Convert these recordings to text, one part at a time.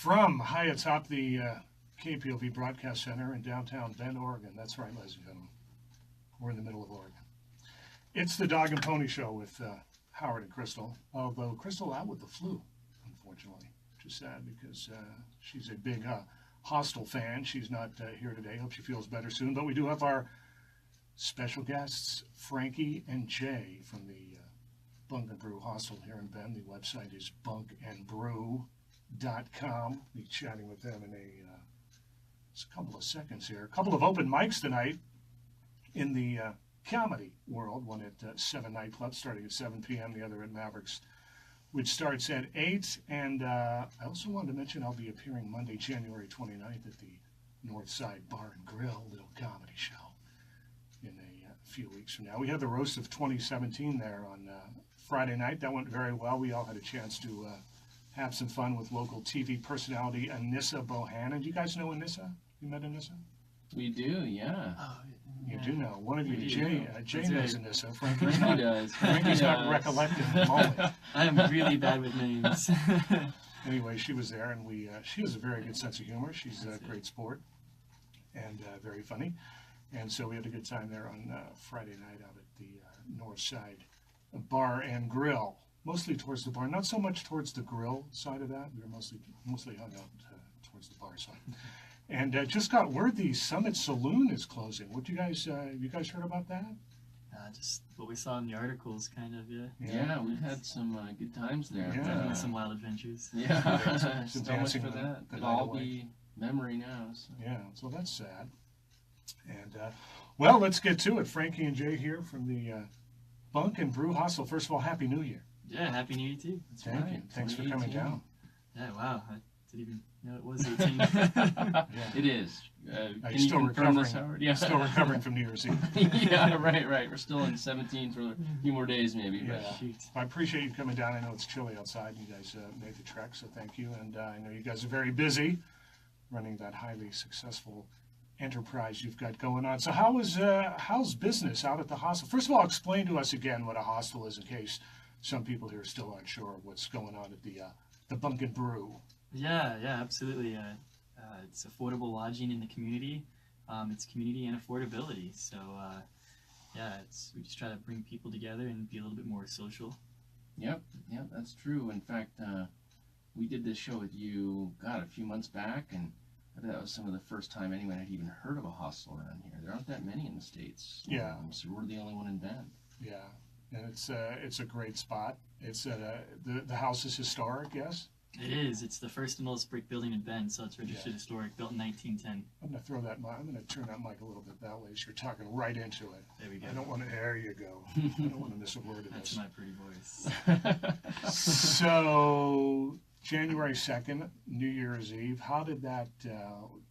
From high atop the KPOV Broadcast Center in downtown Bend, Oregon. That's right, ladies and gentlemen. We're in the middle of Oregon. It's the Dog and Pony Show with Howard and Crystal. Although Crystal out with the flu, unfortunately, which is sad because she's a big Hostel fan. She's not here today. Hope she feels better soon. But we do have our special guests, Frankie and Jay from the Bunk+Brew Hostel here in Bend. The website is bunkandbrew.com. We'll be chatting with them in just a couple of seconds here. A couple of open mics tonight in the comedy world. One at 7 nightclubs starting at 7 p.m. The other at Mavericks, which starts at 8. And I also wanted to mention I'll be appearing Monday, January 29th at the Northside Bar and Grill little comedy show in a few weeks from now. We had the roast of 2017 there on Friday night. That went very well. We all had a chance to have some fun with local TV personality Anissa Bohannon. Do you guys know Anissa? You met Anissa? We do, yeah. Oh, You yeah. do know. One of you, Jay knows Anissa. Frankie does. Frankie's not recollecting the moment. I'm really bad with names. Anyway, she was there, and she has a very good sense of humor. She's a great sport and very funny. And so we had a good time there on Friday night out at the Northside Bar and Grill. Mostly towards the bar, not so much towards the grill side of that. We were mostly hung out towards the bar side. And just got word the Summit Saloon is closing. What you guys heard about that? Just what we saw in the articles, kind of, yeah. Yeah, we've had some good times there. Yeah. Some wild adventures. Yeah, Some so much dancing for the that. night It'll all away. be memory now. So. Yeah, so that's sad. And, well, let's get to it. Frankie and Jay here from the Bunk+Brew Hostel. First of all, Happy New Year. Yeah, Happy New Year, too. That's Thank you. Thanks for coming 2018. down. Yeah, wow. I didn't even know it was 18. Yeah. It is. Are Can you you still confirm recovering? this, Howard? Yeah. Still recovering from New Year's Eve. Yeah, right. We're still in 17 for a few more days, maybe. But Yeah. Shoot. I appreciate you coming down. I know it's chilly outside. You guys made the trek, so thank you. And I know you guys are very busy running that highly successful enterprise you've got going on. So how's business out at the hostel? First of all, explain to us again what a hostel is in case some people here still aren't sure of what's going on at the Bunk+Brew. Yeah, absolutely. It's affordable lodging in the community. It's community and affordability. So, we just try to bring people together and be a little bit more social. Yep, that's true. In fact, we did this show with you, a few months back, and I bet that was some of the first time anyone had even heard of a hostel around here. There aren't that many in the States. Yeah. So we're the only one in Bend. Yeah, and it's a great spot. It's the house is historic, yes? It is. It's the first and oldest brick building in Bend, so it's registered historic, built in 1910. I'm going to turn that mic a little bit that way so you're talking right into it. There we go. I don't want to, there you go. I don't want to miss a word of That's this. my pretty voice. So, January 2nd, New Year's Eve, how did that,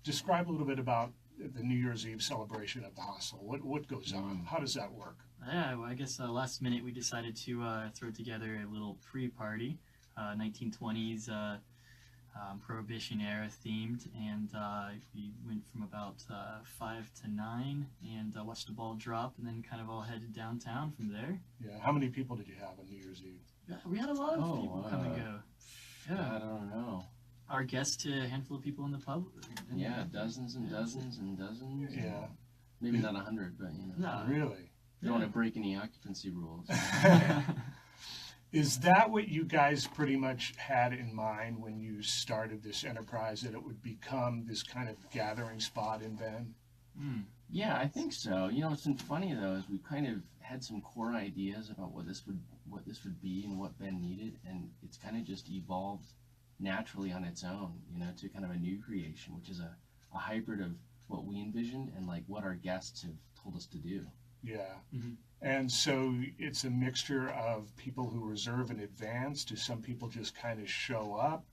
describe a little bit about the New Year's Eve celebration at the hostel. What goes on? How does that work? Yeah, well, I guess last minute we decided to throw together a little pre-party, 1920s Prohibition era themed, and we went from about 5 to 9 and watched the ball drop, and then kind of all headed downtown from there. Yeah. How many people did you have on New Year's Eve? Yeah, we had a lot of people come and go. I don't know. Our guests to a handful of people in the pub. Yeah, dozens and dozens and dozens. Yeah. Maybe not 100, but you know. No. Really? You don't want to break any occupancy rules. Is that what you guys pretty much had in mind when you started this enterprise, that it would become this kind of gathering spot in Bend? Yeah, I think so. You know, what's been funny though is we kind of had some core ideas about what this would be and what Bend needed, and it's kind of just evolved naturally on its own, you know, to kind of a new creation, which is a hybrid of what we envisioned and like what our guests have told us to do. Yeah. Mm-hmm. And so it's a mixture of people who reserve in advance. Do some people just kind of show up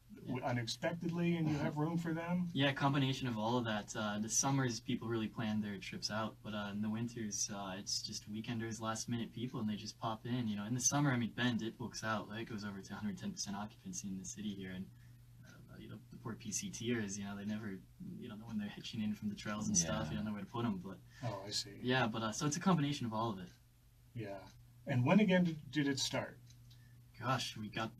unexpectedly and you have room for them? Yeah, combination of all of that. The summers, people really plan their trips out, but in the winters, it's just weekenders, last-minute people, and they just pop in. You know, in the summer, I mean, Bend, it books out. Like, it goes over to 110% occupancy in the city here, and you know, the poor PCTers, you know, they never, you know, when they're hitching in from the trails and stuff, you don't know where to put them. But Oh, I see. yeah, but so it's a combination of all of it. Yeah. And when again did it start? Gosh, we got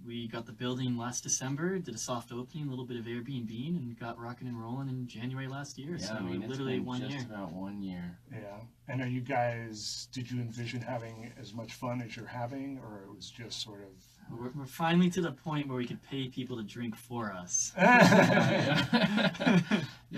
the building last December, did a soft opening, a little bit of Airbnb, and got rocking and rolling in January last year. Yeah, so I mean, it's literally been 1 year. just about 1 year. Yeah. And are you guys, did you envision having as much fun as you're having, or it was just sort of... We're finally to the point where we could pay people to drink for us. Yeah,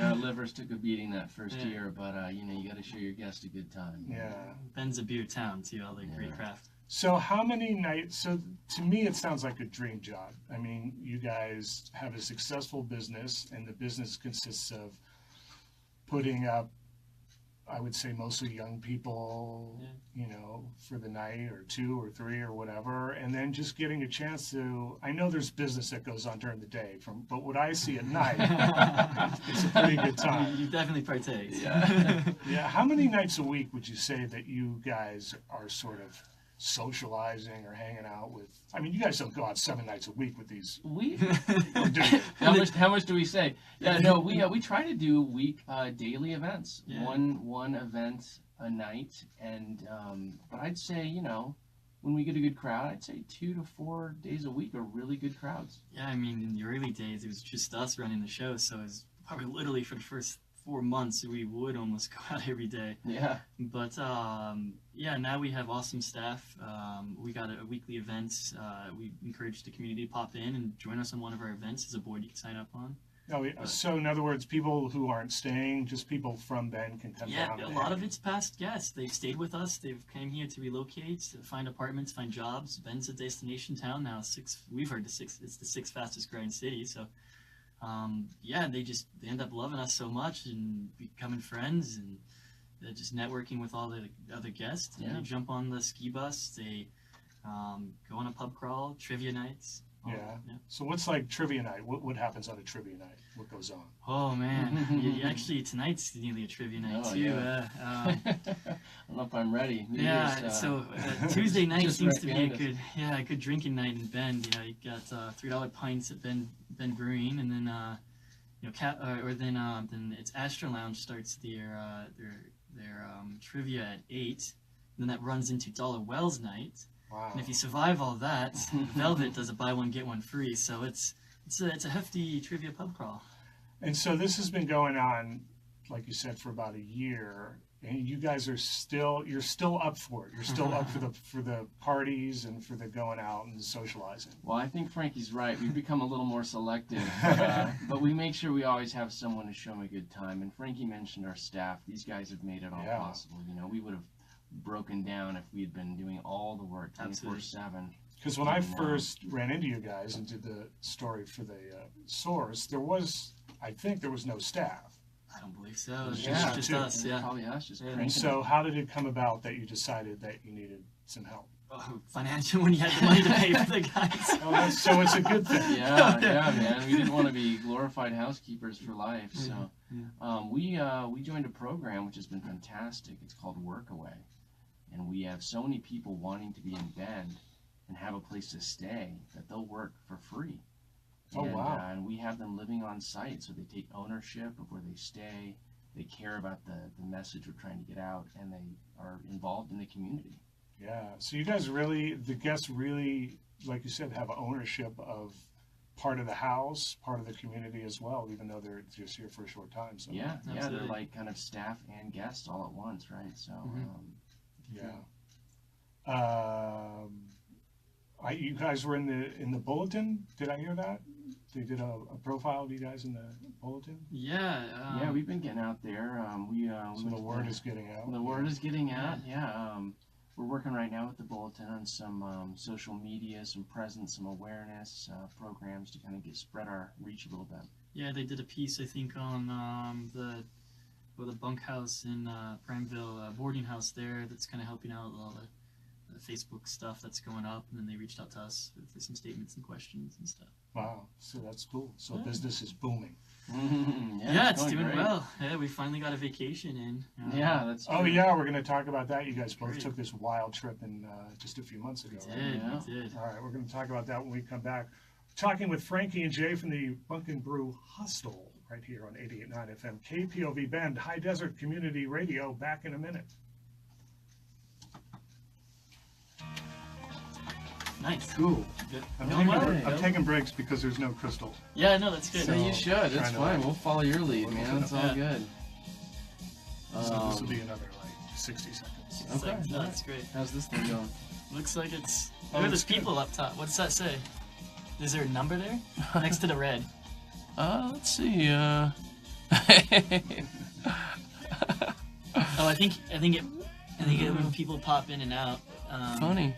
our livers took a beating that first Yeah. year, but you know, you got to show your guests a good time. Yeah. Ben's a beer town too, all the great craft. So how many nights, so to me it sounds like a dream job. I mean, you guys have a successful business, and the business consists of putting up, I would say mostly young people, you know, for the night or 2 or 3 or whatever, and then just getting a chance to, I know there's business that goes on during the day, but what I see at night, it's a pretty good time. You definitely partake. Yeah. Yeah, how many nights a week would you say that you guys are sort of socializing or hanging out with? I mean, you guys don't go out 7 nights a week with these. We Or do you? how much do we say? Yeah, no, we try to do daily events. Yeah. One event a night, and but I'd say, you know, when we get a good crowd, I'd say 2 to 4 days a week are really good crowds. Yeah, I mean, in the early days, it was just us running the show, so it was probably literally for the first 4 months, we would almost go out every day. Yeah. But yeah, now we have awesome staff. We got a weekly events. We encourage the community to pop in and join us on one of our events. There's a board you can sign up on. Oh, yeah. So in other words, people who aren't staying, just people from Bend can come Yeah, down. a and lot hang. of it's past guests. They've stayed with us. They've came here to relocate, to find apartments, find jobs. Ben's a destination town now. We've heard it's the 6th fastest growing city. So yeah, they end up loving us so much and becoming friends, and they're just networking with all the other guests. Yeah. They jump on the ski bus. They go on a pub crawl, trivia nights. Yeah. So what's like trivia night? What happens on a trivia night? What goes on? Oh man, actually tonight's nearly a trivia night Oh, too. yeah. I don't know if I'm ready. New Yeah, Year's, so Tuesday night just seems to be a recommended. good drinking night in Bend. You know, you got $3 pints at Bend Brewing, and then you know, then it's Astra Lounge starts their trivia at 8, and then that runs into Dollar Wells night. Wow. And if you survive all that, Velvet does a buy one get one free. So it's a hefty trivia pub crawl. And so this has been going on, like you said, for about a year, and you guys are you're still up for it. You're still up for the parties and for the going out and the socializing. Well, I think Frankie's right. We've become a little more selective, but we make sure we always have someone to show them a good time. And Frankie mentioned our staff. These guys have made it all Yeah. possible. You know, we would have broken down if we had been doing all the work 24/7. Because when I first ran into you guys and did the story for the source, I think there was no staff. I don't believe so. It's Yeah, just too. us. Yeah. Probably us just Yeah. cranking And so how did it come about that you decided that you needed some help? Oh, financial when you had the money to pay for the guys. Oh, so it's a good thing. Yeah, man. We didn't want to be glorified housekeepers for life, so we joined a program which has been fantastic. It's called Workaway, and we have so many people wanting to be in Bend and have a place to stay that they'll work for free. Oh, And, wow. And we have them living on site, so they take ownership of where they stay. They care about the message we're trying to get out, and they are involved in the community. Yeah. So you guys the guests really, like you said, have ownership of part of the house, part of the community as well, even though they're just here for a short time. So Yeah, they're Absolutely. like kind of staff and guests all at once, right? So, yeah. You guys were in the bulletin. Did I hear that? They did a profile of you guys in the bulletin. Yeah. yeah, we've been getting out there. So the word is getting out. The word is getting out. Yeah. We're working right now with the bulletin on some social media, some presence, some awareness programs to kind of spread our reach a little bit. Yeah, they did a piece I think on the bunkhouse in Pramville boarding house there. That's kind of helping out all the Facebook stuff that's going up, and then they reached out to us for some statements and questions and stuff. Wow. So that's cool. So Yeah. business is booming. Yeah, it's going doing great. well. Yeah, we finally got a vacation in. Yeah, that's true. Oh yeah, we're going to talk about that. You guys both Great. took this wild trip in just a few months ago. We right? did, Yeah. we did. All right, we're going to talk about that when we come back. Talking with Frankie and Jay from the Bunk+Brew Hostel right here on 88.9 FM, KPOV Bend, High Desert Community Radio. Back in a minute. Nice. Cool. Good. I'm, Going taking, well. I'm taking breaks because there's no Crystal. Yeah, no, that's good. So you should. It's trying to, fine. We'll follow your lead, man. It's all Yeah. good. So this will be another like 60 seconds. It's Okay. like, no, that's great. How's this thing going? Looks like it's. Oh, Look at it's there's people up top. What does that say? Is there a number there next to the red? Let's see. Oh, I think it when people pop in and out. Funny.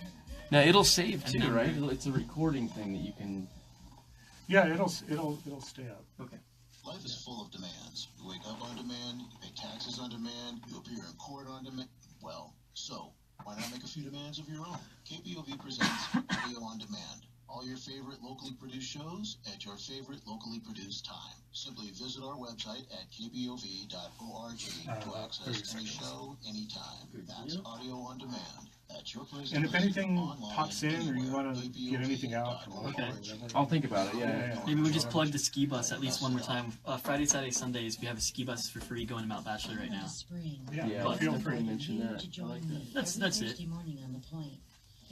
Now it'll save too, number. right? It's a recording thing that you can. Yeah, it'll stay up. Okay. Life is full of demands. You wake up on demand, you pay taxes on demand, you appear in court on demand. Well, so why not make a few demands of your own? KPOV presents Audio on Demand. All your favorite locally produced shows at your favorite locally produced time. Simply visit our website at kpov.org to access any show, anytime. That's audio on demand. That's your place. And to if listen anything online, pops in or you anywhere, want to get anything out from Okay. I'll think about it. Yeah. Maybe we just plug the ski bus at least one more time. Friday, Saturday, Sundays, we have a ski bus for free going to Mount Bachelor right now. Yeah, Yeah, feel definitely free. mention that. I like that. That's it. Morning on the point.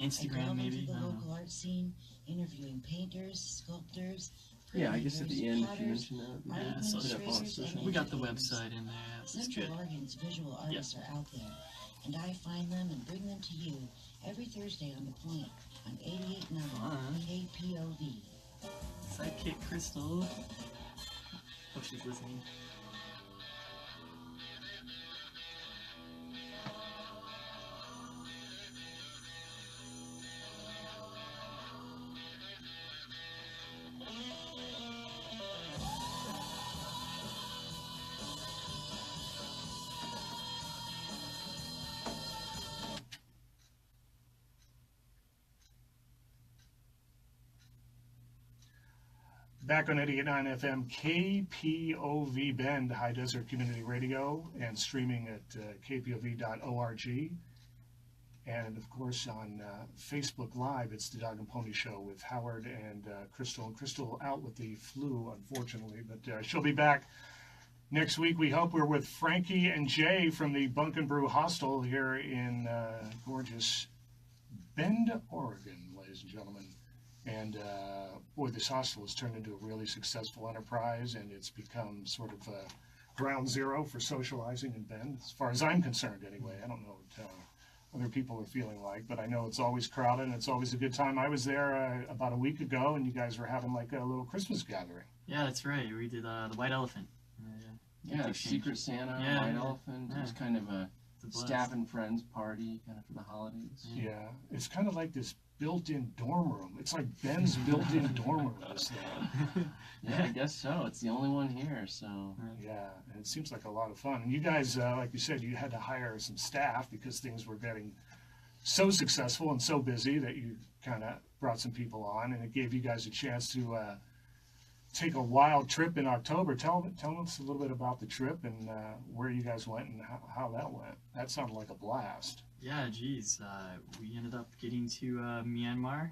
Instagram maybe. The I don't local know. art scene, interviewing painters, sculptors. Yeah, I guess at the end, if you potters, mention that. Yeah, art so put it up on administrators, social and We got the educators. website in there. It's Central good. Oregon's visual artists are out there, and I find them and bring them to you every Thursday on the point on 88.9 Fun. KPOV. Sidekick Crystal. Hope she's listening. Back on 88.9 FM, KPOV Bend, High Desert Community Radio, and streaming at kpov.org. And of course on Facebook Live, it's the Dog and Pony Show with Howard and Crystal. And Crystal out with the flu, unfortunately, but she'll be back next week. We hope. We're with Frankie and Jay from the Bunk+Brew Hostel here in gorgeous Bend, Oregon, ladies and gentlemen. And boy, this hostel has turned into a really successful enterprise, and it's become sort of ground zero for socializing in Bend, as far as I'm concerned anyway. I don't know what other people are feeling like, but I know it's always crowded and it's always a good time. I was there about a week ago, and you guys were having like a little Christmas gathering. Yeah, that's right. We did the White Elephant. Yeah, Exchange. Secret Santa, Yeah, White yeah. Elephant. It was Yeah. kind of a It's a blast. staff and friends party, kind of for the holidays. Yeah, it's kind of like this built-in dorm room. It's like Ben's built-in dorm room is there. Yeah, I guess so. It's the only one here, so. Yeah, and it seems like a lot of fun. And you guys, like you said, you had to hire some staff because things were getting so successful and so busy that you kind of brought some people on, and it gave you guys a chance to take a wild trip in October. Tell us a little bit about the trip and where you guys went and how that went. That sounded like a blast. Yeah, geez. We ended up getting to Myanmar,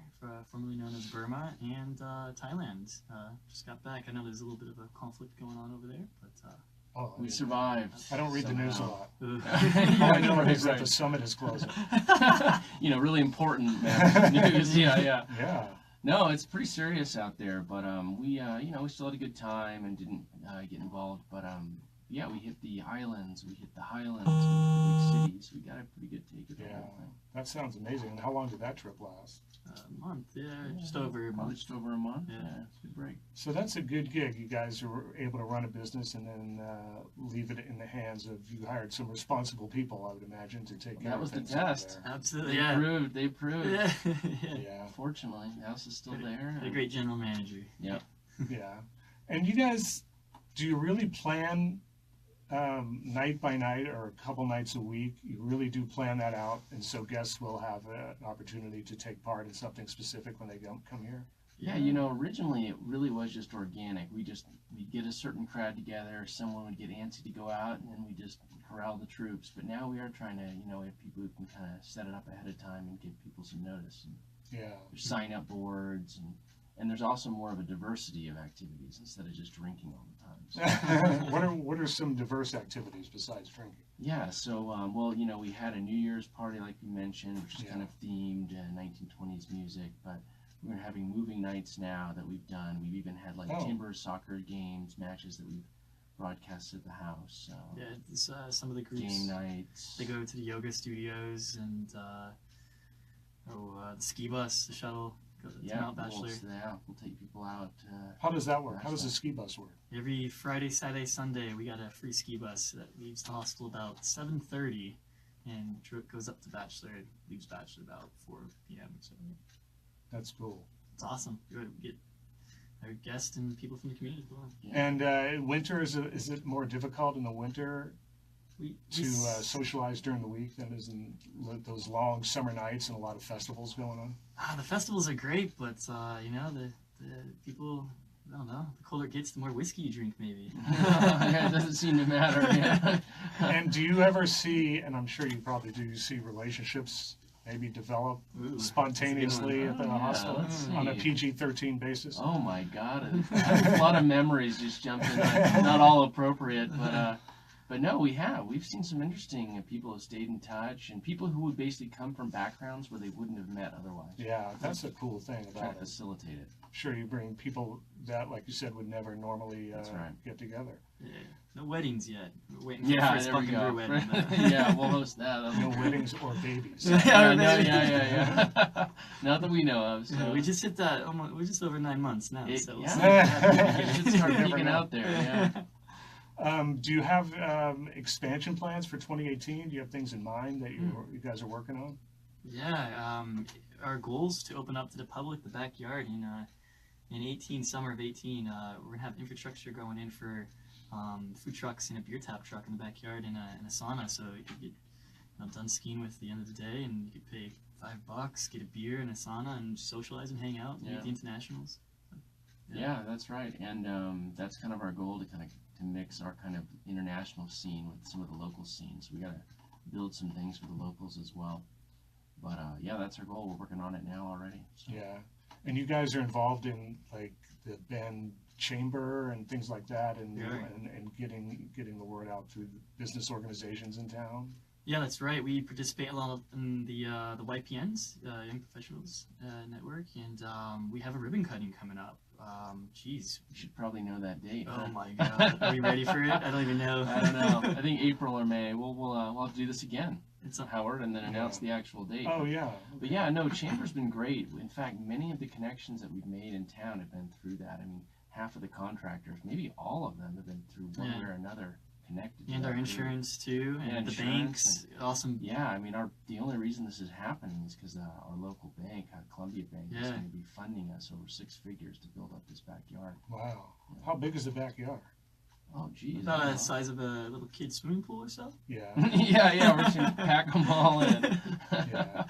formerly known as Burma, and Thailand. Just got back. I know there's a little bit of a conflict going on over there, but Oh, We survived. I don't read the news a somehow. lot. uh, All I know Right, is that right. the summit is closing. You know, really important news. Yeah. Yeah. No, it's pretty serious out there, but we we still had a good time and didn't get involved. But yeah, we hit the islands, we hit the highlands, we hit the big cities. We got a pretty good take of the Yeah. whole thing. That sounds amazing. And how long did that trip last? a month, yeah, just over a month. Just over a month. Yeah. Yeah, it's a good break. So that's a good gig. You guys were able to run a business and then leave it in the hands of, you hired some responsible people, I would imagine, to take care That of was the things over test. there. Absolutely, They yeah. proved. They proved. Yeah. Yeah, Fortunately, the house is still there. A great general manager. Yep. yeah. And you guys, do you really plan night by night or a couple nights a week? You really do plan that out, and so guests will have an opportunity to take part in something specific when they come here? Yeah, originally it really was just organic. We'd get a certain crowd together, someone would get antsy to go out, and then we just corral the troops. But now we are trying to, we have people who can kind of set it up ahead of time and give people some notice. And Yeah. there's sign-up boards, And there's also more of a diversity of activities instead of just drinking all the time. So, what are some diverse activities besides drinking? yeah, so, well, you know, we had a New Year's party, like you mentioned, which is Yeah. kind of themed 1920s music, but we're having moving nights now that we've done. We've even had like Oh. timber soccer games, matches that we've broadcasted at the house. So Yeah, it's, some of the groups, game nights. they go to the yoga studios and the ski bus, the shuttle, go to Yeah, Mount Bachelor. we'll take people out. How does that work? How does the ski bus work? Every Friday, Saturday, Sunday, we got a free ski bus that leaves the hostel about 7:30 and goes up to Bachelor, leaves Bachelor about 4 p.m. So That's cool. it's awesome. We get our guests and people from the community going. And winter, is it more difficult in the winter We to socialize during the week than is in those long summer nights and a lot of festivals going on? the festivals are great, but you know the people. I don't know. The colder it gets, the more whiskey you drink, maybe. Yeah, it doesn't seem to matter. Yeah. And do you ever see, and I'm sure you probably do, you see relationships maybe develop Ooh, spontaneously at the Oh, yeah, hostel let's on a see. PG-13 basis? Oh my God, a lot of memories just jumped in. Not all appropriate, but no, we've seen some interesting people who stayed in touch, and people who would basically come from backgrounds where they wouldn't have met otherwise. Yeah, that's a cool thing Try about to it. facilitate it. Sure, you bring people that, like you said, would never normally That's right. get together. Yeah. No weddings yet. We're waiting for the Yeah, first there we Bunk+Brew go. wedding. Yeah, we'll host that. That'll No be great. weddings or babies. Yeah, no, maybe. yeah. Not that we know of. So. We just hit that. We're just over 9 months now. It- So we'll yeah, see. you should start Never peeking know. out there. Yeah. Do you have expansion plans for 2018? Do you have things in mind that you guys are working on? Yeah, our goal is to open up to the public the backyard in 18, summer of 18. We're gonna have infrastructure going in for food trucks and a beer tap truck in the backyard and a sauna, so you could get done skiing with at the end of the day, and you could pay $5, get a beer and a sauna, and socialize and hang out, and Yeah. meet the internationals. Yeah, that's right, and that's kind of our goal to mix our kind of international scene with some of the local scenes. We gotta build some things for the locals as well. But yeah, that's our goal. We're working on it now already. So. Yeah. And you guys are involved in like the band chamber and things like that, and Yeah. and getting the word out through business organizations in town. Yeah, that's right. We participate a lot in the YPNs, Young Professionals Network, and we have a ribbon cutting coming up. Geez, You should probably know that date. oh huh? my God, are we ready for it? I don't even know. I don't know. I think April or May. We'll have to do this again, It's a, Howard, and then announce the actual date. Oh yeah. But yeah, no, Chamber's been great. In fact, many of the connections that we've made in town have been through that. I mean, half of the contractors, maybe all of them, have been through one Yeah. way or another connected. to and that our group. insurance too, and Yeah, the insurance banks. Awesome. Yeah, I mean, the only reason this is happening is because our local bank, Columbia Bank, is Yeah. going to be funding us over 6 figures to build up this backyard. Wow. How big is the backyard? Oh, geez. About I don't the size of a little kid's swimming pool or so. Yeah. know. yeah, we're just going to pack them all in. Yeah.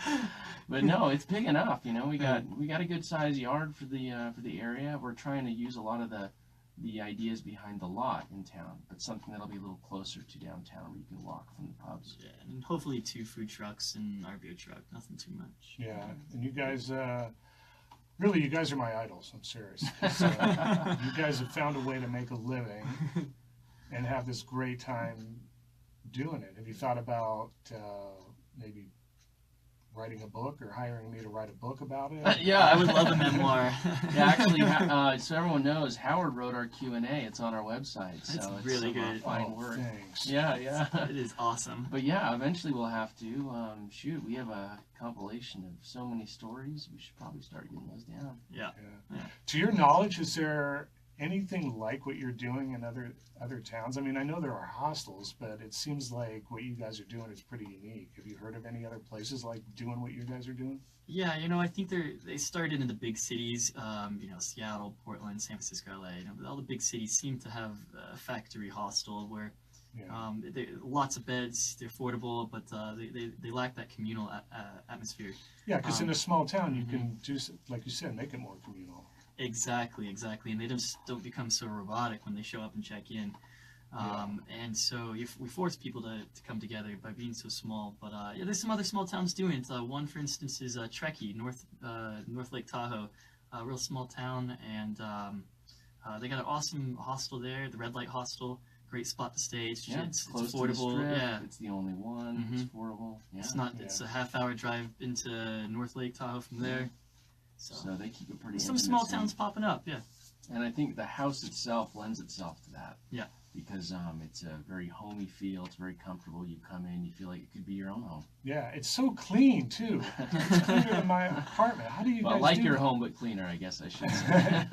But no, it's big enough. You know, we got a good sized yard for the area. We're trying to use a lot of the ideas behind the lot in town, but something that'll be a little closer to downtown where you can walk from the pubs. Yeah, and hopefully 2 food trucks and our beer truck. Nothing too much. Yeah. And you guys, really, you guys are my idols. I'm serious. It's, you guys have found a way to make a living and have this great time doing it. Have you thought about maybe writing a book or hiring me to write a book about it? Yeah, I would love a memoir. Yeah, actually, so everyone knows, Howard wrote our Q&A. It's on our website. So That's it's really some, good. fine Oh, work. thanks. Yeah. It is awesome. But yeah, eventually we'll have to. Shoot, we have a compilation of so many stories. We should probably start getting those down. Yeah. To your knowledge, is there anything like what you're doing in other towns? I mean, I know there are hostels, but it seems like what you guys are doing is pretty unique. Have you heard of any other places like doing what you guys are doing? Yeah, I think they started in the big cities, Seattle, Portland, San Francisco, LA. All the big cities seem to have a factory hostel where Yeah. lots of beds, they're affordable, but they lack that communal atmosphere. Yeah, because in a small town, you can do, like you said, make it more communal. Exactly, and they just don't become so robotic when they show up and check in. And so we force people to come together by being so small. But there's some other small towns doing it. One, for instance, is Truckee, North Lake Tahoe. a real small town, and they got an awesome hostel there, the Red Light Hostel. Great spot to stay. It's close affordable. to the strip. Yeah, It's the only one. It's affordable. Yeah. it's not. It's a half-hour drive into North Lake Tahoe from there. So they keep it pretty. Some small intimate. towns popping up. Yeah. And I think the house itself lends itself to that. Yeah. Because it's a very homey feel. It's very comfortable. You come in, you feel like it could be your own home. Yeah, it's so clean too. It's cleaner than my apartment. How do you Well, guys like do your that? home, but cleaner, I guess I should say.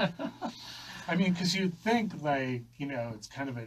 I mean, because you think like, you know, it's kind of a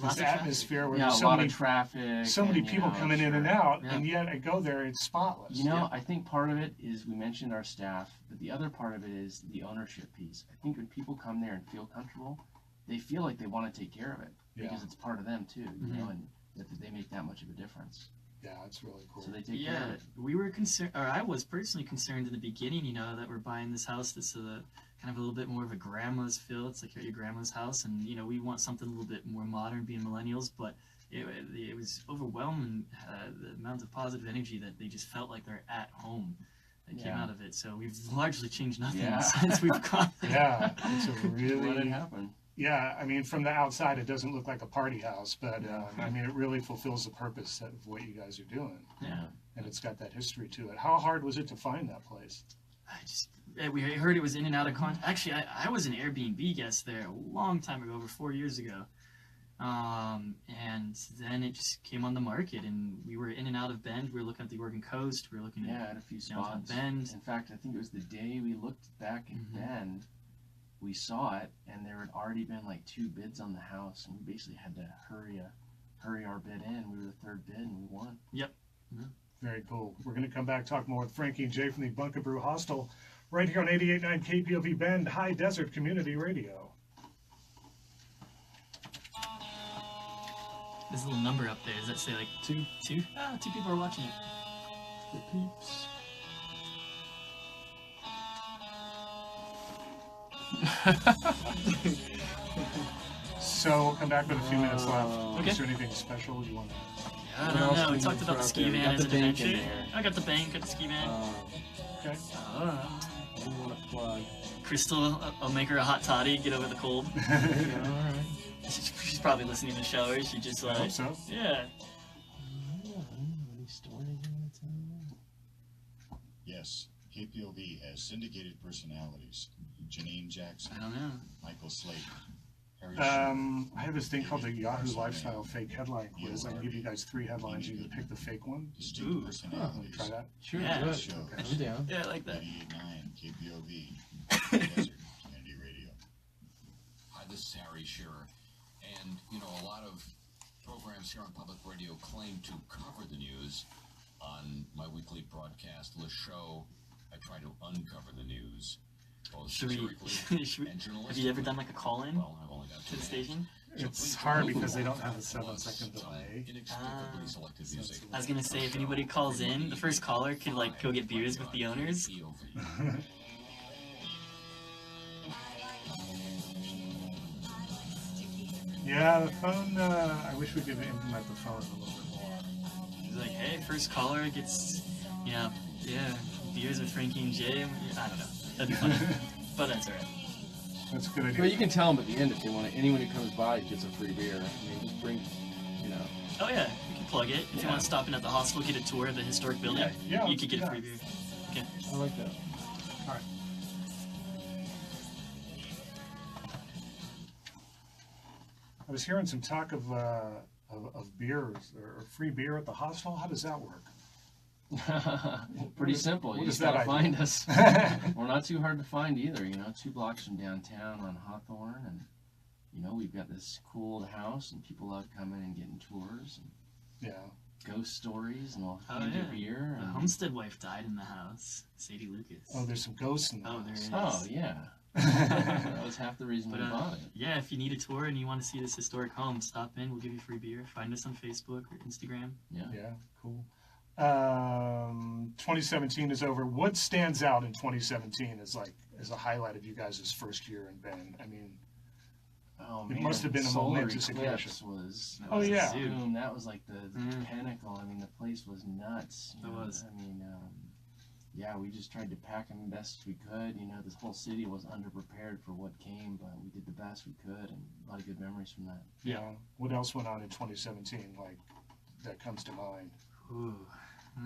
Lots this of traffic. atmosphere where Yeah, there's a so lot many, of traffic. so many and, you people know, coming in and sure. out, Yeah. and yet I go there, it's spotless. You know, I think part of it is we mentioned our staff, but the other part of it is the ownership piece. I think when people come there and feel comfortable, they feel like they want to take care of it because Yeah. it's part of them too, you know, and that they make that much of a difference. Yeah, it's really cool. So they take care of Yeah, it. we were concerned, or I was personally concerned in the beginning, you know, that we're buying this house that's kind of a little bit more of a grandma's feel. It's like your grandma's house, and, you know, we want something a little bit more modern, being millennials, but it was overwhelming, the amount of positive energy that they just felt like they're at home that came Yeah. out of it. So we've largely changed nothing Yeah. since we've gone there. Yeah, it's a Let it really, happen. yeah, I mean, from the outside, it doesn't look like a party house, but I mean, it really fulfills the purpose of what you guys are doing. Yeah. And it's got that history to it. How hard was it to find that place? We heard it was in and out of contract. Actually, I was an Airbnb guest there a long time ago, over 4 years ago. And then it just came on the market, and we were in and out of Bend. We were looking at the Oregon coast. We were looking Yeah, at at a few downtown spots. Bend. In fact, I think it was the day we looked back at Bend, we saw it, and there had already been like 2 bids on the house, and we basically had to hurry our bid in. We were the 3rd bid, and we won. Yep. Very cool. We're going to come back, talk more with Frankie and Jay from the Bunk+Brew Hostel, right here on 88.9 KPOV Bend, High Desert Community Radio. There's a little number up there. Does that say like 2? 2? Ah, 2 people are watching it. The peeps. So we'll come back with a few minutes left. Okay. Is there anything special you want to? I What don't else know. do We we talked need about to the throw out ski there? We van got as the an bank in adventure. there. I got the bank, got the ski van. Okay. What do you want to plug? Crystal, I'll make her a hot toddy, get over the cold. Yeah, all right. She's probably listening in the shower. She just I like, hope so. yeah. Any stories you want to tell? Yes, KPOV has syndicated personalities. Janine Jackson, I don't know. Michael Slayton, Harry Shearer. I have this thing called the Yahoo Lifestyle Fake Headline Quiz. I can give you guys 3 headlines. You can pick the fake one. Distinct Ooh. personalities. Try that. Sure, Yeah. do it. Shows. I'm down. Yeah, I like that. 88.9 KPOV, Desert Community Radio. Hi, this is Harry Shearer. And, you know, a lot of programs here on public radio claim to cover the news. On my weekly broadcast, Le Show, I try to uncover the news, both Should we, satirically should we, and journalistically. have you ever done like a call-in Well, I've only got to 2 the hands. station? So It's please hard don't because they Google don't have a us 7-second on delay. Inexplicably selected music. I was gonna say, if anybody calls in, the first caller could like go get beers with the owners. KPOV. Yeah, the phone, I wish we could implement the phone a little bit more. He's like, hey, first caller gets, yeah, beers with Frankie and Jay. I don't know. That'd be funny. But that's alright. That's a good idea. Well, you can tell them at the end if they want to. Anyone who comes by gets a free beer. I mean, just bring, you know. Oh yeah, you can plug it. If you Yeah. want to stop in at the hostel, get a tour of the historic building, Yeah, you could get yeah. a free beer. Okay. I like that. All right. I was hearing some talk of beers or free beer at the hostel. How does that work? Pretty simple. what You is just that gotta idea? find us. We're not too hard to find either. You know, 2 blocks from downtown on Hawthorne, and you know we've got this cool house, and people love coming and getting tours and Yeah. ghost stories, and we'll Oh, hand you yeah. beer. The And, Homestead wife died in the house. Sadie Lucas. Oh, there's some ghosts in the Oh, there house. is. oh yeah, that was half the reason But we bought it. yeah, if you need a tour and you want to see this historic home, stop in. We'll give you free beer. Find us on Facebook or Instagram. Yeah, cool. 2017 is over. What stands out in 2017 as a highlight of you guys' first year in Bend? I mean, Oh It man, must have been a Solar momentous Eclipse was. That Oh, was a yeah. zoo. Boom, that was like the Mhm. pinnacle. I mean, the place was nuts. you It know. was. I mean, yeah, we just tried to pack them best we could. You know, this whole city was underprepared for what came, but we did the best we could, and a lot of good memories from that. Yeah. What else went on in 2017, like, that comes to mind? Ooh.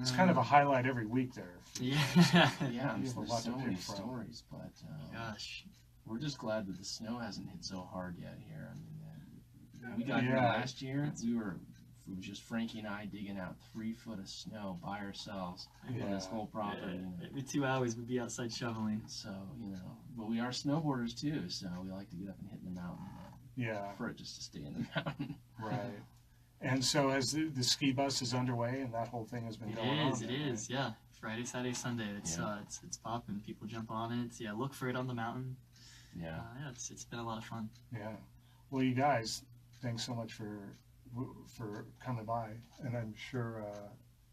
It's kind of a highlight every week there. Yeah. Yeah, You have a there's lot so to many pick from. stories, but Gosh. we're just glad that the snow hasn't hit so hard yet here. I mean, we got here Yeah. last year. It was just Frankie and I digging out 3 foot of snow by ourselves on this Yeah. whole property. Every 2 hours we'd be outside shoveling. So, you know, but we are snowboarders too, so we like to get up and hit the mountain. Yeah, For it just to stay in the mountain. right. And so as the ski bus is underway and that whole thing has been going on. It is, yeah. Friday, Saturday, Sunday. It's it's popping. People jump on it. Yeah, look for it on the mountain. Yeah. Yeah, it's been a lot of fun. Yeah. Well, you guys, thanks so much for coming by, and I'm sure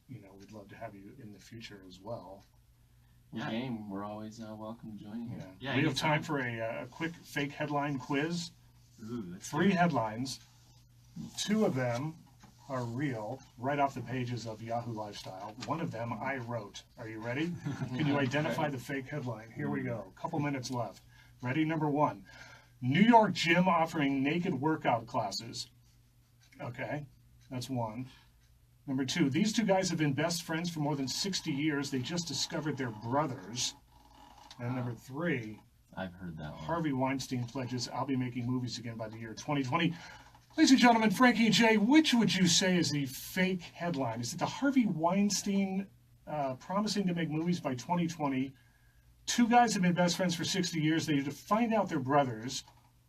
you know, we'd love to have you in the future as well. We're game. We're always welcome to join here. Yeah, we have anytime. time for a quick fake headline quiz. Ooh, that's 3 headlines. 2 of them are real, right off the pages of Yahoo Lifestyle. 1 of them I wrote. Are you ready? Can you identify the fake headline? Here we go. Couple minutes left. Ready? Number 1. New York gym offering naked workout classes. Okay, that's 1. Number 2. These 2 guys have been best friends for more than 60 years. They just discovered they're brothers. And number 3. I've heard that one. Harvey Weinstein pledges, I'll be making movies again by the year 2020. Ladies and gentlemen, Frankie and Jay, which would you say is the fake headline? Is it the Harvey Weinstein promising to make movies by 2020? 2 guys have been best friends for 60 years. They find out they're brothers.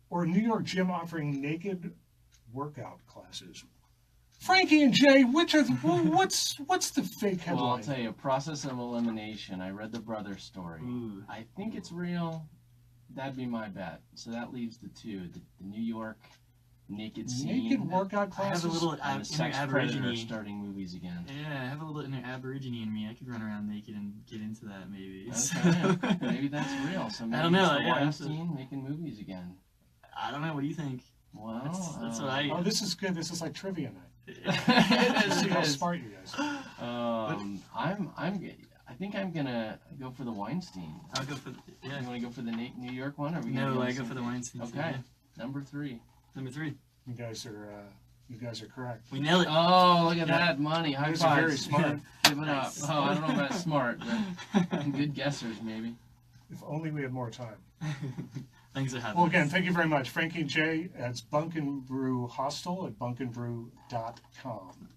Or New York gym offering naked workout classes? Frankie and Jay, which are what's the fake headline? Well, I'll tell you, process of elimination. I read the brother story. Ooh. I think it's real. That'd be my bet. So that leaves the 2. The New York naked scene. Naked workout I have classes? a little And the inner sex predator aborigine. starting movies again. Yeah, I have a little inner aborigine in me. I could run around naked and get into that maybe. Okay. Maybe that's real. So maybe I don't know. it's the Yeah, Weinstein making movies again. I don't know. What do you think? Well, That's what I. Oh, this is good. This is like trivia night. it is, See it how is. smart you guys are. I think I'm gonna go for the Weinstein. I'll go for yeah. You want to go for the New York one, or are we No, gonna I with go for the something- Weinstein. Okay, Yeah. number 3. Number 3. You guys are correct. We nailed it. Oh, look at Yeah. that money! High You guys are very fives. smart. Give it up. Oh, I don't know about smart, but good guessers maybe. If only we had more time. Thanks for having Well, us. again, thank you very much. Frankie and Jay, it's Bunk+Brew Hostel at bunkandbrew.com.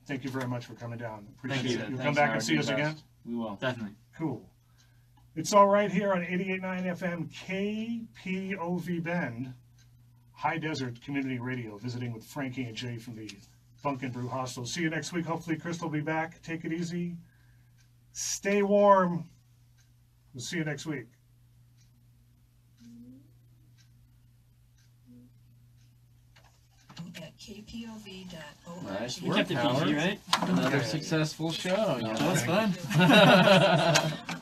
Thank you very much for coming down. Appreciate Thank you. it. You'll Thanks, come back Howard. and see You're us the again? best. We will. Definitely. Cool. It's all right here on 88.9 FM KPOV Bend, High Desert Community Radio, visiting with Frankie and Jay from the Bunk+Brew Hostel. See you next week. Hopefully, Crystal will be back. Take it easy. Stay warm. We'll see you next week. At kpov.org. Nice We work, kept it Howard. PG, right? Another successful show. You know? That was fun.